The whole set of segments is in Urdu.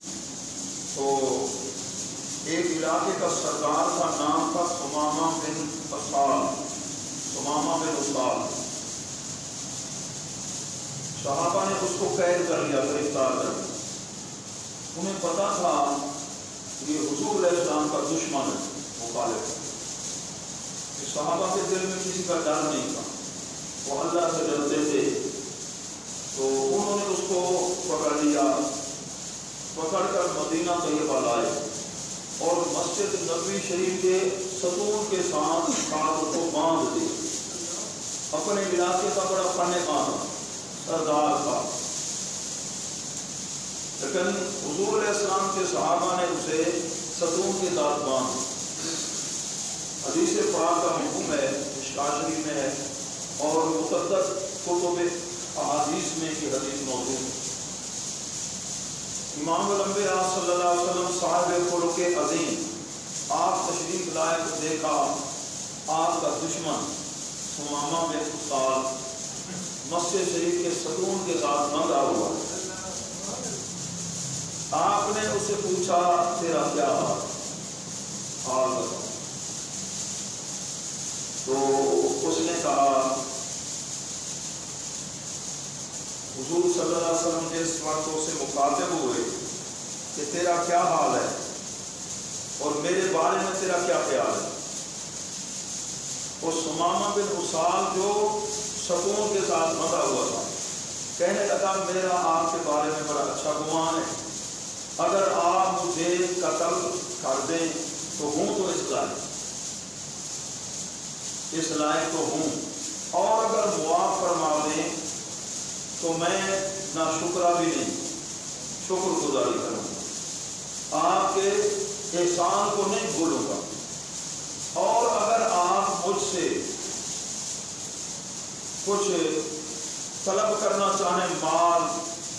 تو ایک علاقے کا سردار کا نام تھا سمامہ بن اسال، سمامہ بن اسال۔ صحابہ نے اس کو قید کر لیا، گرفتار کر لیا۔ انہیں پتا تھا یہ حضور علیہ السلام کا دشمن ہے، مخالف ہے۔ صحابہ کے دل میں کسی کا ڈر نہیں تھا، وہ اللہ سے ڈرتے تھے۔ تو انہوں نے اس کو پکڑ لیا، پکڑ کر مدینہ طیبہ لائے اور مسجد نبوی شریف کے ستون کے ساتھ ہاتھوں کو باندھ دی۔ اپنے علاقے کا بڑا فن خان سردار تھا، لیکن حضور علیہ السلام کے صحابہ نے اسے ستون کے ساتھ باندھ۔ حدیث پاک کا حکم ہے، مشکوٰۃ شریف میں ہے اور متعدد کتب احادیث میں کی حدیث موجود ہے۔ امام الانبیاء صلی اللہ علیہ وسلم صاحب خلق عظیم، آپ تشریف لائے تو دیکھا آپ کا دشمن سمامہ بن اسال مسجد شریف کے ستون کے ساتھ بندھا ہوا۔ آپ نے اس سے پوچھا تیرا کیا حال بتا؟ تو اس نے کہا حضور صلی اللہ علیہ وسلم جس وقت اس سے مخاطب ہوئے کہ تیرا کیا حال ہے اور میرے بارے میں تیرا کیا خیال ہے، اور سمامہ بن اسال جو ستون کے ساتھ بندھا ہوا تھا کہنے لگا میرا آپ کے بارے میں بڑا اچھا گمان ہے، اگر آپ مجھے قتل کر دیں تو ہوں تو اس لائق تو ہوں، اور اگر معاف فرما دیں تو میں نہ شکرہ بھی نہیں، شکر گزاری کروں گا، آپ کے احسان کو نہیں بھولوں گا، اور اگر آپ مجھ سے کچھ طلب کرنا چاہیں مال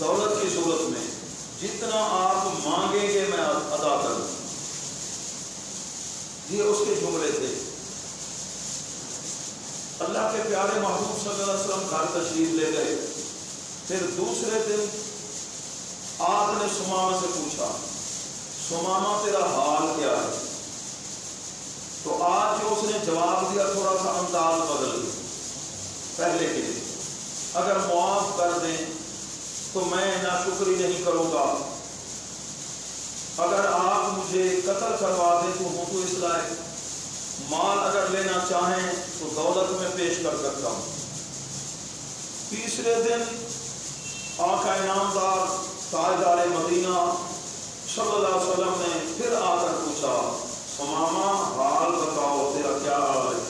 دولت کی صورت میں، جتنا آپ مانگیں گے میں ادا کروں۔ یہ اس کے جملے تھے۔ اللہ کے پیارے محبوب صلی اللہ علیہ وسلم گھر تشریف لے گئے۔ پھر دوسرے دن آپ نے سمامہ سے پوچھا سمامہ تیرا حال کیا ہے؟ تو آج جو اس نے جواب دیا تھوڑا سا انداز بدل گیا پہلے کے لیے، اگر معاف کر دیں تو میں ناشکری نہیں کروں گا، اگر آپ مجھے قتل کروا دیں تو ہوں تو اس لائق، مال اگر لینا چاہیں تو دولت میں پیش کر سکتا ہوں۔ تیسرے دن آقا انعامدار تاجدار مدینہ صلی اللہ علیہ وسلم نے پھر آ کر پوچھا سمامہ حال بتاؤ تیرا کیا حال ہے،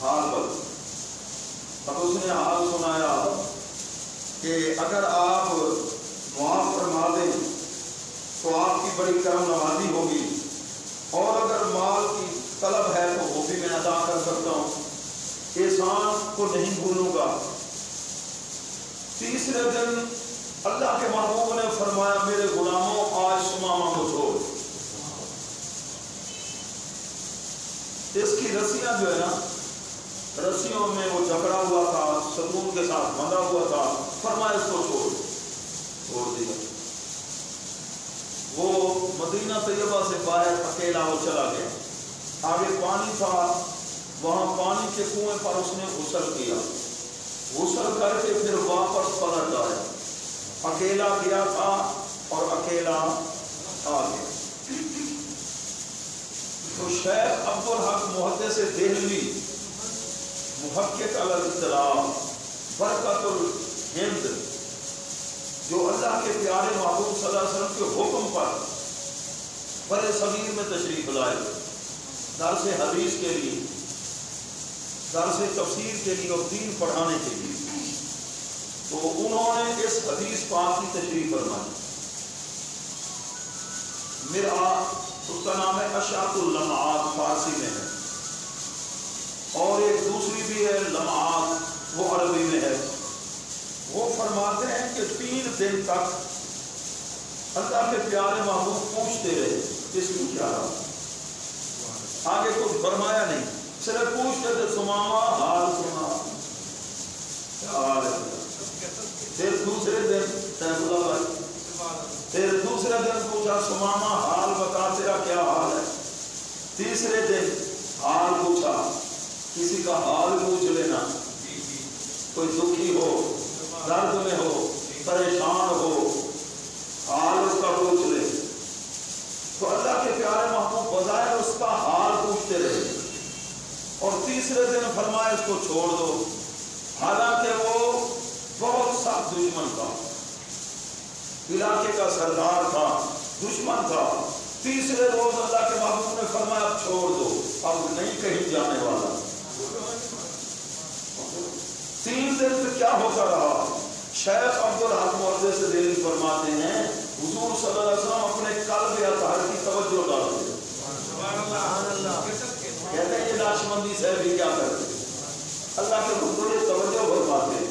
حال بتا۔ اب اس نے حال سنایا کہ اگر آپ معاف فرما دیں تو آپ کی بڑی کرم نوازی ہوگی، اور اگر مال کی طلب ہے تو وہ بھی میں ادا کر سکتا ہوں، احسان کو نہیں بھولوں گا۔ تیسرے دن اللہ کے محبوب نے فرمایا میرے غلاموں آج سمامہ کو چھوڑ۔ اس کی رسیاں جو ہے نا، رسیوں میں وہ جکڑا ہوا تھا، ستون کے ساتھ بندھا ہوا تھا، فرمایا اس کو چھوڑ دیا۔ وہ مدینہ طیبہ سے باہر اکیلا وہ چلا گیا، آگے پانی تھا، وہاں پانی کے کنویں پر اس نے غسل کیا، غسل کر کے پھر واپس پلٹ آیا، اکیلا گیا تھا اور اکیلا آ گیا۔ تو شیخ عبدالحق محدث دہلوی محقق علی الاطلاع برکت الہند، جو اللہ کے پیارے محبوب صلی اللہ علیہ وسلم کے حکم پر بڑے صغیر میں تشریف لائے درس حدیث کے لیے، درس تفسیر کے لیے اور دین پڑھانے کے لیے، تو انہوں نے اس حدیث پاک کی تشریح فرمائی۔ مرآت اس کا نام ہے اشاعت اللمعات، فارسی میں ہے، اور ایک دوسری بھی ہے لمعات، وہ عربی میں ہے۔ وہ فرماتے ہیں کہ 3 دن تک اللہ کے پیارے محبوب پوچھتے رہے کس کو کیا رہا، آگے کچھ فرمایا نہیں، صرف پوچھتے تھے سمامہ حال سنا کیا حال ہے۔ پھر دوسرے دن پھر دن پوچھا سمامہ حال بتا تیرا کیا حال ہے. تیسرے دن حال پوچھا, کسی کا حال پوچھ لینا, کوئی دکھی ہو, درد میں ہو, پریشان ہو, حال اس کا پوچھ لے. تو اللہ کے پیارے محبوب بظاہر اس کا حال پوچھتے رہے, اور تیسرے دن فرمایا اس کو چھوڑ دو, حالانکہ وہ بہت سخت دشمن تھا, علاقے کا سردار تھا, دشمن تھا. تیسرے روز اللہ کے محبوب نے فرمایا اب چھوڑ دو, اب نہیں کہیں جانے والا. 3 دن سے کیا ہوتا رہا. شیخ عبدالحق مورد سے دلیل فرماتے ہیں حضور صلی اللہ علیہ وسلم اپنے قلب اطہر کی توجہ ڈالتے, کہتے ہیں یہ لاشمندی سے بھی کیا کرتے, اللہ کے حضور توجہ فرماتے.